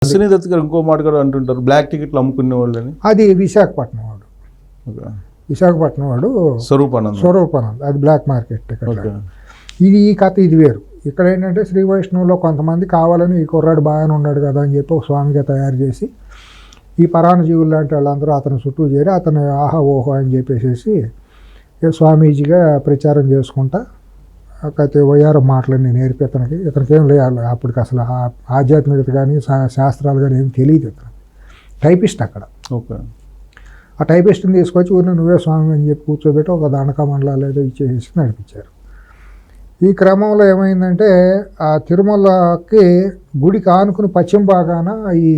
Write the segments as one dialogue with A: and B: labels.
A: అశ్విని దత్ గారు ఇంకో మాట కూడా అంటుంటారు, బ్లాక్ టికెట్లు అమ్ముకునే వాళ్ళని.
B: అది విశాఖపట్నం వాడు, విశాఖపట్నం వాడు స్వరూపానంద్, అది బ్లాక్ మార్కెట్ టికెట్. ఇది ఈ కథ ఇది వేరు. ఇక్కడ ఏంటంటే శ్రీ వైష్ణవులో కొంతమంది కావాలని ఈ కుర్రాడు బాగానే ఉన్నాడు కదా అని చెప్పి ఒక స్వామిగా తయారు చేసి ఈ పరాణజీవులు లాంటి వాళ్ళందరూ అతని చుట్టూ చేరి అతను ఆహా ఓహో అని చెప్పేసి స్వామీజీగా ప్రచారం చేసుకుంటా అయితే వయ్యారం మాటలన్నీ నేర్పి ఇతనికి ఏం లేదు అప్పటికి అసలు ఆధ్యాత్మికత కానీ శాస్త్రాలు కానీ ఏం తెలియదు. ఇతను టైపిస్ట్ అక్కడ.
A: ఓకే.
B: ఆ టైపిస్ట్ని తీసుకొచ్చి ఊరిని నువ్వే స్వామి అని చెప్పి కూర్చోబెట్టి ఒక దండక మండలాలు ఏదో ఇచ్చేసి నడిపించారు. ఈ క్రమంలో ఏమైందంటే ఆ తిరుమలకి గుడికి ఆనుకుని పశ్చిమ భాగాన ఈ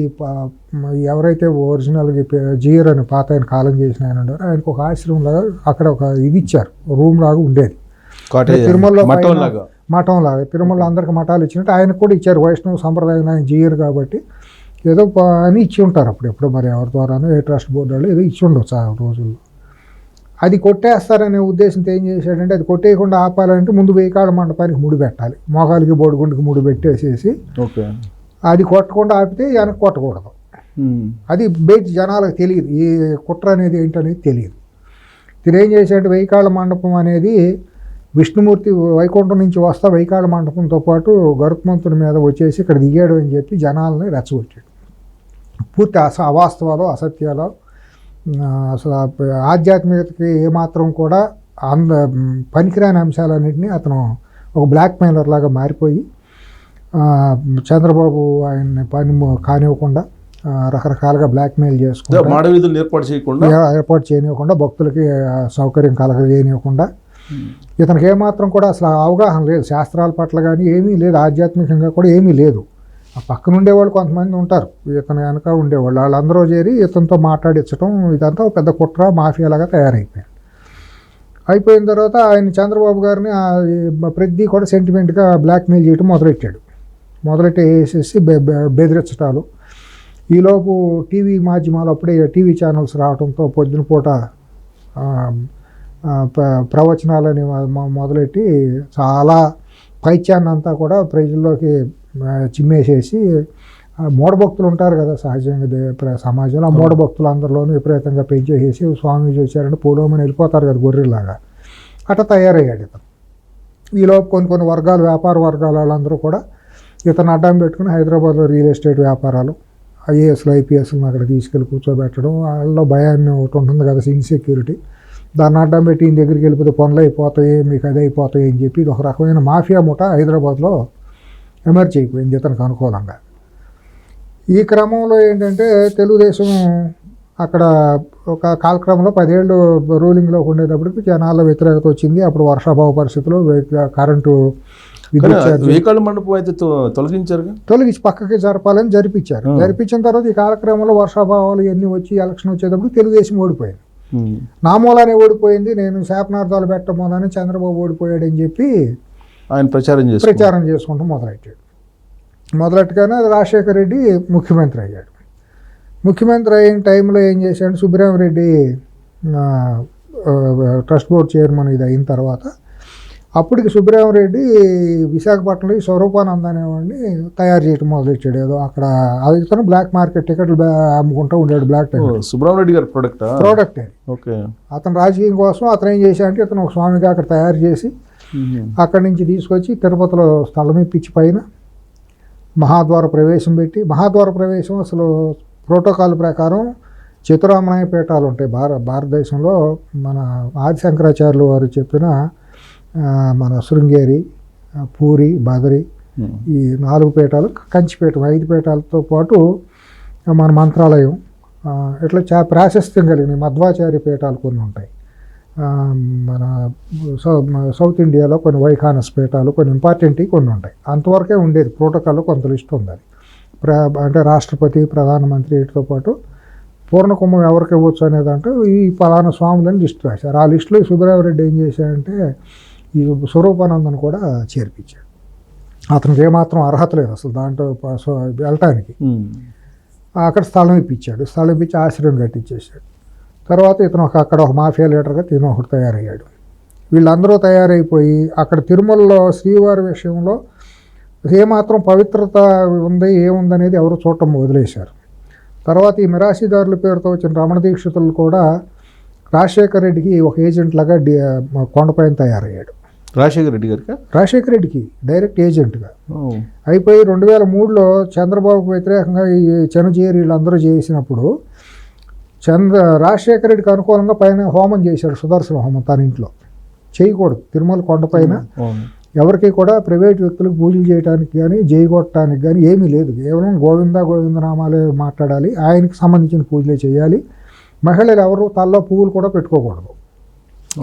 B: ఎవరైతే ఒరిజినల్గా జీయర్ అని పాత ఆయన కాలం చేసిన ఆయన ఉన్నారో ఆయనకు ఒక ఆశ్రమంలాగా అక్కడ ఒక ఇది ఇచ్చారు, రూమ్ లాగా ఉండేది తిరుమలలో, మఠం లాగా. తిరుమలలో అందరికి మఠాలు ఇచ్చినట్టు ఆయనకు కూడా ఇచ్చారు. వైష్ణవ సంప్రదాయం ఆయన జీయర్ కాబట్టి ఏదో అని ఇచ్చి ఉంటారు అప్పుడెప్పుడు, మరి ఎవరి ద్వారానో ఏ ట్రస్ట్ బోర్డు వాళ్ళు ఏదో ఇచ్చి ఉండొచ్చు ఆ రోజుల్లో. అది కొట్టేస్తారనే ఉద్దేశంతో ఏం చేశాడంటే అది కొట్టేయకుండా ఆపాలంటే ముందు వేయికాళ్ళ మండపానికి ముడి పెట్టాలి, మోకాలికి బోడిగుండుకి ముడి పెట్టేసేసి అది కొట్టకుండా ఆపితే వెనక్కి కొట్టకూడదు. అది బయట జనాలకు తెలియదు, ఈ కుట్ర అనేది ఏంటనేది తెలియదు. తినేం చేశాడు, వేయికాళ్ళ మండపం అనేది విష్ణుమూర్తి వైకుంఠం నుంచి వస్తా వేయికాళ్ళ మండపంతో పాటు గరుత్మంతుడి మీద వచ్చేసి ఇక్కడ దిగాడు అని చెప్పి జనాలని రెచ్చగొట్టాడు. పూర్తి అవాస్తవాలు అసత్యాలు, అసలు ఆధ్యాత్మికతకి ఏమాత్రం కూడా పనికిరాని అంశాలన్నింటినీ అతను ఒక బ్లాక్ మెయిలర్ లాగా మారిపోయి చంద్రబాబు ఆయన్ని పని కానివ్వకుండా రకరకాలుగా బ్లాక్మెయిల్ చేసుకుంటూ ఏర్పాటు చేయనివ్వకుండా భక్తులకి సౌకర్యం కలగజేయనివ్వకుండా ఇతనికి ఏమాత్రం కూడా అసలు అవగాహన లేదు శాస్త్రాల పట్ల కానీ ఏమీ లేదు, ఆధ్యాత్మికంగా కూడా ఏమీ లేదు. ఆ పక్కన ఉండేవాళ్ళు కొంతమంది ఉంటారు, ఇతను వెనక ఉండేవాళ్ళు, వాళ్ళందరూ చేరి ఇతనితో మాట్లాడించడం ఇదంతా పెద్ద కుట్ర మాఫియాలాగా తయారైపోయాడు. అయిపోయిన తర్వాత ఆయన చంద్రబాబు గారిని ప్రతి కూడా సెంటిమెంట్గా బ్లాక్మెయిల్ చేయడం మొదలెట్టి వేసేసి బెదిరించటాలు. ఈలోపు టీవీ మాధ్యమాలు అప్పుడే టీవీ ఛానల్స్ రావడంతో పొద్దున పూట ప్రవచనాలని మొదలెట్టి చాలా పైత్యాన్ని అంతా కూడా ప్రజల్లోకి చిమ్మేసేసి మూఢభక్తులు ఉంటారు కదా సహజంగా సమాజంలో, ఆ మూఢభక్తులు అందరిలోనూ విపరీతంగా పెంచేసేసి స్వామీజీ వచ్చారంటే పూలోమని వెళ్ళిపోతారు కదా గొర్రెలాగా, అట్లా తయారయ్యాడు ఇతను. ఈలోపు కొన్ని వర్గాలు, వ్యాపార వర్గాల వాళ్ళందరూ కూడా ఇతను అడ్డం పెట్టుకుని హైదరాబాద్లో రియల్ ఎస్టేట్ వ్యాపారాలు, ఐఏఎస్లు ఐపీఎస్లను అక్కడ తీసుకెళ్ళి కూర్చోబెట్టడం, వాళ్ళలో భయాన్ని ఒకటి ఉంటుంది కదా ఇన్సెక్యూరిటీ, దాన్ని అడ్డం పెట్టి ఈయన దగ్గరికి వెళ్ళిపోతే పనులు అయిపోతాయి మీకు అదే అయిపోతాయి అని చెప్పి ఇది ఒక రకమైన మాఫియా ముఠ హైదరాబాద్లో ఎమర్జ్ అయిపోయింది ఇతనికి అనుకూలంగా. ఈ క్రమంలో ఏంటంటే తెలుగుదేశం అక్కడ ఒక కాలక్రమంలో 10 ఏళ్ళు రూలింగ్లోకి ఉండేటప్పటికి జనాల వ్యతిరేకత వచ్చింది. అప్పుడు వర్షాభావ పరిస్థితులు, కరెంటు
A: మండపం అయితే
B: తొలగించి పక్కకి జరపాలని జరిపించారు. జరిపించిన తర్వాత ఈ కాలక్రమంలో వర్షాభావాలు ఇవన్నీ వచ్చి ఎలక్షన్ వచ్చేటప్పుడు తెలుగుదేశం ఓడిపోయింది. నా మూలానే ఓడిపోయింది, నేను శాపనార్థాలు పెట్టమోనని చంద్రబాబు ఓడిపోయాడని చెప్పి
A: ఆయన
B: ప్రచారం చేసుకుంటూ మొదలెట్టుగానే రాజశేఖర రెడ్డి ముఖ్యమంత్రి అయ్యాడు. ముఖ్యమంత్రి అయిన టైంలో ఏం చేశాడు, సుబ్రహ్మరెడ్డి ట్రస్ట్ బోర్డు చైర్మన్ ఇది అయిన తర్వాత అప్పటికి సుబ్రహ్మరెడ్డి విశాఖపట్నంలో ఈ స్వరూపానంద్ అనేవాడిని తయారు చేయడం మొదలెట్టాడు. ఏదో అక్కడ అతను బ్లాక్ మార్కెట్ టికెట్లు అమ్ముకుంటూ ఉండాడు. బ్లాక్ టికెట్
A: సుబ్రహ్మరెడ్డి గారి
B: ప్రోడక్ట్ అతను రాజకీయం కోసం అతను ఏం చేశాడంటే ఇతను ఒక స్వామిగా అక్కడ తయారు చేసి అక్కడి నుంచి తీసుకొచ్చి తిరుపతిలో స్థలం ఇప్పించి పైన మహాద్వార ప్రవేశం పెట్టి, మహాద్వార ప్రవేశం అసలు ప్రోటోకాల్ ప్రకారం చతురామనాయ పీఠాలు ఉంటాయి భారతదేశంలో. మన ఆదిశంకరాచార్యులు వారు చెప్పిన మన శృంగేరి, పూరి, బదరి ఈ 4 పీఠాలు, కంచిపీఠం 5 పీఠాలతో పాటు మన మంత్రాలయం ఇట్లా ప్రాశస్త్యం కలిగిన మధ్వాచార్య పీఠాలు కొన్ని ఉంటాయి. మన సౌత్ ఇండియాలో కొన్ని వైఖానస్ పీఠాలు, కొన్ని ఇంపార్టెంట్ కొన్ని ఉంటాయి. అంతవరకే ఉండేది ప్రోటోకాల్లో, కొంత లిస్ట్ ఉంది. అంటే రాష్ట్రపతి, ప్రధానమంత్రి వీటితో పాటు పూర్ణకుంభం ఎవరికి ఇవ్వచ్చు అనేదంటే ఈ పలానా స్వాములని లిస్ట్ రాశారు. ఆ లిస్టులో సుబ్రహ్మరెడ్డి ఏం చేశాడంటే ఈ స్వరూపానందను కూడా చేర్పించాడు. అతనికి ఏమాత్రం అర్హత లేదు అసలు దాంట్లో వెళ్ళటానికి. అక్కడ స్థలం ఇప్పించాడు, స్థలం ఇప్పించి ఆశ్రయం కట్టించేశాడు. తర్వాత ఇతను అక్కడ ఒక మాఫియా లీడర్గా తిను ఒకటి తయారయ్యాడు. వీళ్ళందరూ తయారైపోయి అక్కడ తిరుమలలో శ్రీవారి విషయంలో ఏమాత్రం పవిత్రత ఉంది ఏముందనేది ఎవరు చూడటం వదిలేశారు. తర్వాత ఈ మిరాశీదారుల పేరుతో వచ్చిన రమణ దీక్షితులు కూడా రాజశేఖర రెడ్డికి ఒక ఏజెంట్ లాగా కొండపైన తయారయ్యాడు.
A: రాజశేఖర రెడ్డి గారికి
B: రాజశేఖర రెడ్డికి డైరెక్ట్ ఏజెంట్గా అయిపోయి 2003లో చంద్రబాబుకు వ్యతిరేకంగా ఈ చెనజేరి వీళ్ళందరూ చేసినప్పుడు రాజశేఖర రెడ్డికి అనుకూలంగా పైన హోమం చేశాడు, సుదర్శన హోమం తన ఇంట్లో. చేయకూడదు, తిరుమల కొండపైన ఎవరికి కూడా ప్రైవేట్ వ్యక్తులకు పూజలు చేయడానికి కానీ చేయగొట్టడానికి కానీ ఏమీ లేదు. కేవలం గోవిందనామాలే మాట్లాడాలి, ఆయనకి సంబంధించిన పూజలే చేయాలి. మహిళలు ఎవరు తల్లో పువ్వులు కూడా పెట్టుకోకూడదు.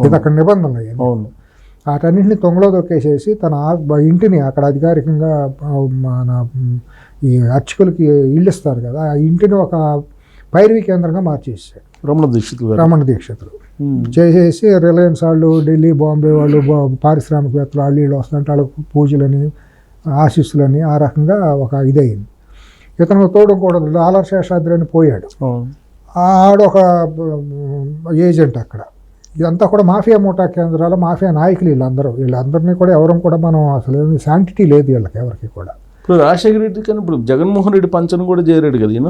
B: ఇది అక్కడ నిబంధనలు అయ్యాయి. వాటన్నింటినీ తొంగలో దొక్కేసేసి తన ఇంటిని అక్కడ అధికారికంగా మన ఈ అర్చకులకి ఇళ్ళు ఇస్తారు కదా, ఆ ఇంటిని ఒక పైరవి కేంద్రంగా మార్చేసాడు రమణ దీక్షితులు. చేసేసి రిలయన్స్ వాళ్ళు, ఢిల్లీ, బాంబే వాళ్ళు, పారిశ్రామికవేత్తలు వాళ్ళు వీళ్ళు వస్తుంటే వాళ్ళకు పూజలని, ఆశీస్సులని, ఆ రకంగా ఒక ఇదయింది. ఇతను తోడు కూడా డాలర్ శేషాద్రి అని పోయాడు. ఆడొక ఏజెంట్ అక్కడ. ఇదంతా కూడా మాఫియా మూటా కేంద్రాలు, మాఫియా నాయకులు వీళ్ళందరినీ కూడా ఎవరు కూడా మనం అసలు ఏమి శాంటిటీ లేదు వీళ్ళకి ఎవరికి కూడా.
A: ఇప్పుడు రాజశేఖర రెడ్డి కానీ ఇప్పుడు జగన్మోహన్ రెడ్డి పంచను కూడా చేరాడు కదా.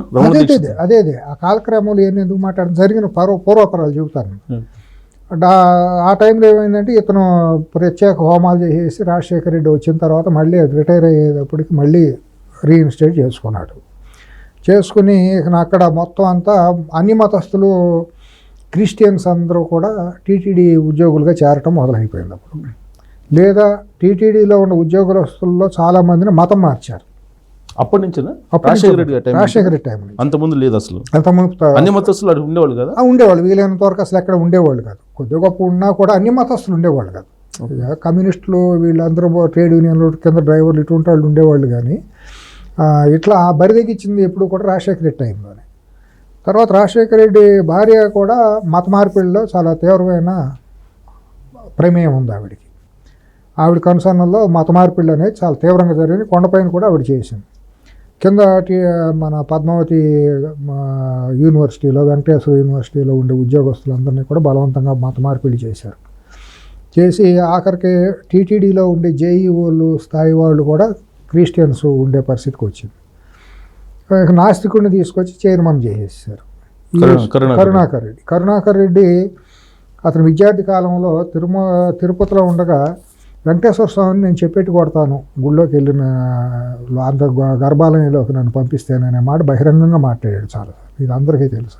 B: అదే ఆ కాలక్రమంలో ఏమి ఎందుకు మాట్లాడడం జరిగిన పూర్వపరాలు చెబుతాను. ఆ టైంలో ఏమైందంటే ఇతను ప్రత్యేక హోమాలు చేసేసి రాజశేఖర రెడ్డి వచ్చిన తర్వాత మళ్ళీ రిటైర్ అయ్యేటప్పటికి మళ్ళీ రీఇన్స్టేట్ చేసుకుని అక్కడ మొత్తం అంతా అన్ని మతస్థులు, క్రిస్టియన్స్ అందరూ కూడా టీటీడీ ఉద్యోగులుగా చేరటం మొదలైపోయింది అప్పుడు. లేదా టీటీడీలో ఉన్న ఉద్యోగస్తుల్లో చాలామందిని మతం మార్చారు.
A: అప్పటి నుంచి
B: రాజశేఖర రెడ్డి టైం నుంచి.
A: అంతకుముందు లేదు అసలు.
B: అంతకుముందు
A: అన్ని మతస్థులు అక్కడ ఉండేవాళ్ళు కదా.
B: ఉండేవాళ్ళు, వీలైనంత వరకు అసలు ఎక్కడ ఉండేవాళ్ళు కాదు. కొద్దిగా గొప్ప ఉన్నా కూడా అన్ని మతస్థులు ఉండేవాళ్ళు కాదు. కమ్యూనిస్టులు వీళ్ళందరూ ట్రేడ్ యూనియన్లు కింద డ్రైవర్లు ఇటువంటి వాళ్ళు ఉండేవాళ్ళు. కానీ ఇట్లా బరిదెగించింది ఎప్పుడు కూడా రాజశేఖర రెడ్డి టైంలోనే. తర్వాత రాజశేఖర రెడ్డి భార్య కూడా మత మార్పిడిలో చాలా తీవ్రమైన ప్రమేయం ఉంది ఆవిడికి. ఆవిడ కనుసన్నల్లో మత మార్పిళ్ళు అనేది చాలా తీవ్రంగా జరిగింది. కొండపైన కూడా ఆవిడ చేసింది. కింద మన పద్మావతి యూనివర్సిటీలో, వెంకటేశ్వర యూనివర్సిటీలో ఉండే ఉద్యోగస్తులందరినీ కూడా బలవంతంగా మత మార్పిడి చేసి ఆఖరికి టీటీడీలో ఉండే జేఈఓలు స్థాయి వాళ్ళు కూడా క్రిస్టియన్స్ ఉండే పరిస్థితికి వచ్చింది. నాస్తికుడిని తీసుకొచ్చి చైర్మన్ చేసేసారు కరుణాకర్ రెడ్డి. అతను విద్యార్థి కాలంలో తిరుపతిలో ఉండగా వెంకటేశ్వర స్వామిని నేను చెప్పేట్టు కొడతాను, గుళ్ళోకి వెళ్ళిన అంత గర్భాలయంలోకి నన్ను పంపిస్తేననే మాట బహిరంగంగా మాట్లాడాడు చాలా. ఇది అందరికీ తెలుసు.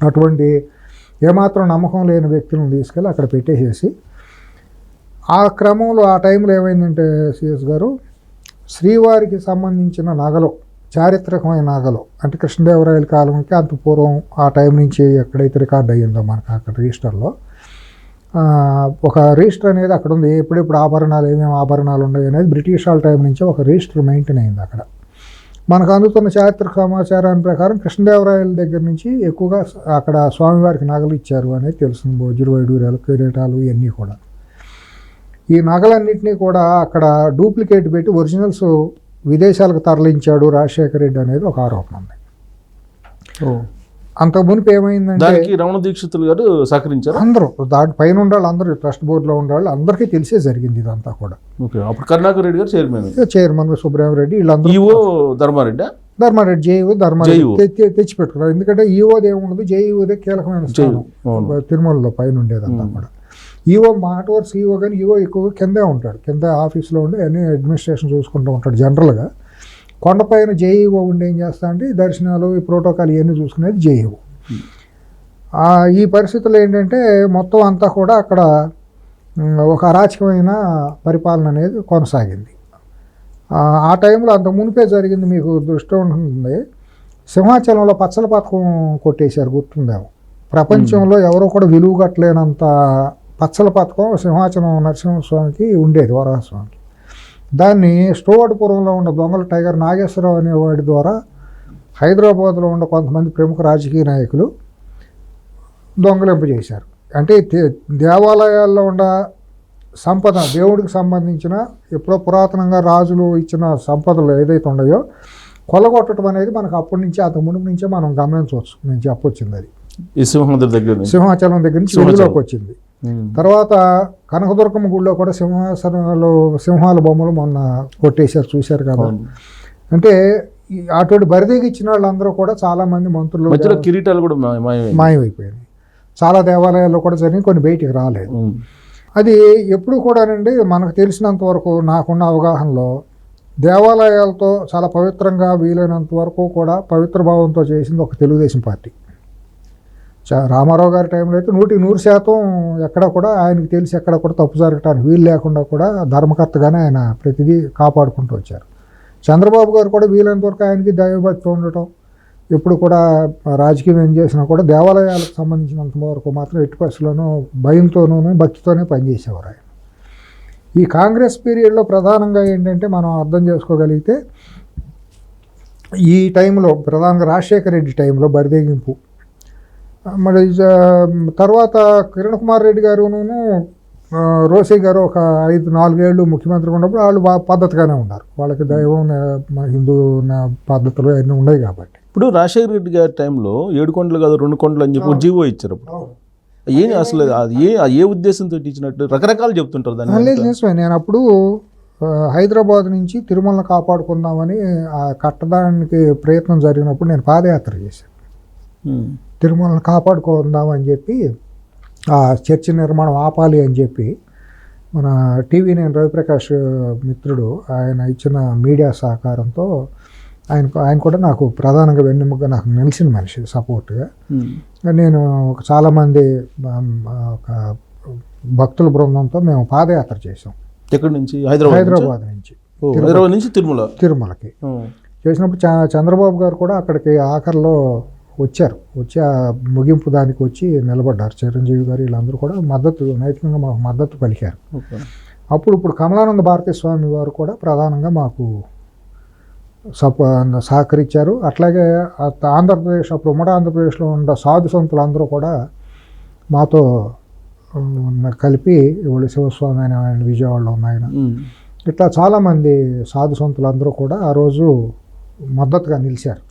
B: అటువంటి ఏమాత్రం నమ్మకం లేని వ్యక్తులను తీసుకెళ్ళి అక్కడ పెట్టేసేసి ఆ క్రమంలో ఆ టైంలో ఏమైందంటే సిఎస్ గారు, శ్రీవారికి సంబంధించిన నగలు, చారిత్రకమైన నగలు అంటే కృష్ణదేవరాయల కాలంకి అంత పూర్వం ఆ టైం నుంచి ఎక్కడైతే రికార్డ్ అయ్యిందో మనకు అక్కడ రిజిస్టర్లో ఒక రిజిస్టర్ అనేది అక్కడ ఉంది. ఎప్పుడెప్పుడు ఆభరణాలు, ఏమేమి ఆభరణాలు ఉన్నాయి అనేది బ్రిటిష్ వాళ్ళ టైం నుంచి ఒక రిజిస్టర్ మెయింటైన్ అయింది అక్కడ. మనకు అందుతున్న చారిత్రక సమాచారాన్ని ప్రకారం కృష్ణదేవరాయల దగ్గర నుంచి ఎక్కువగా అక్కడ స్వామివారికి నగలు ఇచ్చారు అనేది తెలుస్తుంది. వజ్రవైడూర్యాలు, కిరీటాలు ఇవన్నీ కూడా. ఈ నగలన్నింటినీ కూడా అక్కడ డూప్లికేట్ పెట్టి ఒరిజినల్స్ విదేశాలకు తరలించాడు రాజశేఖర రెడ్డి అనేది ఒక ఆరోపణ ఉంది. అంతకు మునుపు ఏమైందంటే
A: రమణ దీక్షితులు గారు సహకరించారు.
B: అందరూ దాని పైన ఉండాలి, అందరూ ట్రస్ట్ బోర్డులో ఉండాలి, అందరికీ తెలిసే జరిగింది ఇదంతా కూడా.
A: అప్పుడు కరుణాకర్ రెడ్డి గారు
B: చైర్మన్ సుబ్రహ్మరెడ్డి వీళ్ళందరూ, ధర్మారెడ్డి జేఈఓ తెచ్చిపెట్టుకున్నారు. ఎందుకంటే ఈఓది ఏముండదు, జేఈఓదే కీలకమైన స్థానం తిరుమలలో పైన ఉండేదంతా కూడా. ఈఓ మాటవర్ ఈఓ కానీ ఈఓ ఎక్కువగా కిందే ఉంటాడు, కింద ఆఫీస్లో ఉండి అన్ని అడ్మినిస్ట్రేషన్ చూసుకుంటూ ఉంటాడు జనరల్గా. కొండపైన జేఈఓ ఉండి ఏం చేస్తా అంటే దర్శనాలు, ఈ ప్రోటోకాల్ ఇవన్నీ చూసుకునేది జేఈఓ. ఈ పరిస్థితుల్లో ఏంటంటే మొత్తం అంతా కూడా అక్కడ ఒక అరాచకమైన పరిపాలన అనేది కొనసాగింది. ఆ టైంలో అంత మునిపే జరిగింది, మీకు దృష్టిలో ఉంటుంది, సింహాచలంలో పచ్చల పథకం కొట్టేశారు, గుర్తుందేమో. ప్రపంచంలో ఎవరో కూడా విలువగట్టలేనంత పచ్చల పథకం సింహాచలం నరసింహస్వామికి ఉండేది, వరాహస్వామికి. దాన్ని స్టోవర్డ్పురంలో ఉన్న దొంగల టైగర్ నాగేశ్వరరావు అనేవాడి ద్వారా హైదరాబాద్లో ఉన్న కొంతమంది ప్రముఖ రాజకీయ నాయకులు దొంగలింపజేశారు. అంటే దేవాలయాల్లో ఉన్న సంపద, దేవుడికి సంబంధించిన ఎప్పుడో పురాతనంగా రాజులు ఇచ్చిన సంపదలు ఏదైతే ఉన్నాయో కొల్లగొట్టడం అనేది మనకు అప్పటి నుంచి, అంతకు మునుపు నుంచే మనం గమనించవచ్చు. నేను చెప్పొచ్చింది అది సింహాచలం దగ్గర నుంచి వెలుగులోకి వచ్చింది. తర్వాత కనకదుర్గమ్మ గుడిలో కూడా సింహాల బొమ్మలు మొన్న కొట్టేశారు, చూశారు కదా. అంటే అటువంటి బరిదీకి ఇచ్చిన వాళ్ళందరూ కూడా చాలామంది మంత్రులు
A: మధ్యలో కిరీటాలు కూడా
B: మాయమైపోయింది. చాలా దేవాలయాల్లో కూడా జరిగి కొన్ని బయటికి రాలేదు. అది ఎప్పుడు కూడానండి మనకు తెలిసినంత వరకు, నాకున్న అవగాహనలో, దేవాలయాలతో చాలా పవిత్రంగా వీలైనంత వరకు కూడా పవిత్ర భావంతో చేసింది ఒక తెలుగుదేశం పార్టీ. రామారావు గారి టైంలో అయితే 100% ఎక్కడ కూడా ఆయనకి తెలిసి ఎక్కడ కూడా తప్పు జరగటానికి వీలు లేకుండా కూడా ధర్మకర్తగానే ఆయన ప్రతిదీ కాపాడుకుంటూ వచ్చారు. చంద్రబాబు గారు కూడా వీలైనంత వరకు ఆయనకి దైవభక్తి ఉండటం, ఎప్పుడు కూడా రాజకీయం ఏం చేసినా కూడా దేవాలయాలకు సంబంధించినంత వరకు మాత్రం ఎట్టి పరిస్థితుల్లోనూ భయంతోనూ భక్తితోనే పనిచేసేవారు ఆయన. ఈ కాంగ్రెస్ పీరియడ్లో ప్రధానంగా ఏంటంటే మనం అర్థం చేసుకోగలిగితే, ఈ టైంలో ప్రధానంగా రాజశేఖర రెడ్డి టైంలో బరిదెగింపు, మరి తర్వాత కిరణ్ కుమార్ రెడ్డి గారును రోసే గారు ఒక 4 ఏళ్ళు ముఖ్యమంత్రిగా ఉన్నప్పుడు వాళ్ళు పద్ధతిగానే ఉన్నారు. వాళ్ళకి దైవం హిందూ పద్ధతులు అన్నీ ఉన్నాయి కాబట్టి.
A: ఇప్పుడు రాజశేఖర రెడ్డి గారి టైంలో 7 కొండలు కాదు 2 కొండలు అని చెప్పి జీవో ఇచ్చారు. అప్పుడు ఏం అసలు అది ఏ ఉద్దేశంతో ఇచ్చినట్టు రకరకాలు చెప్తుంటారు దాన్ని.
B: లేదు నిజమే. నేను అప్పుడు హైదరాబాద్ నుంచి తిరుమలను కాపాడుకుందామని కట్టడానికి ప్రయత్నం జరిగినప్పుడు నేను పాదయాత్ర చేశాను. తిరుమలను కాపాడుకుందామని చెప్పి ఆ చర్చి నిర్మాణం ఆపాలి అని చెప్పి మన TV9 రవిప్రకాష్ మిత్రుడు ఆయన ఇచ్చిన మీడియా సహకారంతో ఆయన కూడా నాకు ప్రధానంగా వెన్నెముకగా నాకు నిలిచిన మనిషి సపోర్ట్గా. నేను చాలామంది ఒక భక్తుల బృందంతో మేము పాదయాత్ర చేసాం.
A: ఎక్కడి నుంచి?
B: హైదరాబాద్ నుంచి తిరుమలకి చేసినప్పుడు చంద్రబాబు గారు కూడా అక్కడికి ఆఖరిలో వచ్చి ఆ ముగింపు దానికి వచ్చి నిలబడ్డారు. చిరంజీవి గారు వీళ్ళందరూ కూడా నైతికంగా మాకు మద్దతు పలికారు. ఇప్పుడు కమలానంద భారతీ స్వామి వారు కూడా ప్రధానంగా మాకు సహకరించారు. అట్లాగే ఆంధ్రప్రదేశ్, అప్పుడు ఉమ్మడి ఆంధ్రప్రదేశ్లో ఉన్న సాధు సంతులు అందరూ కూడా మాతో కలిపి, ఇవాళ శివస్వామి ఆయన విజయవాడలో ఉన్నాయన, ఇట్లా చాలామంది సాధు సంతులు అందరూ కూడా ఆ రోజు మద్దతుగా నిలిచారు.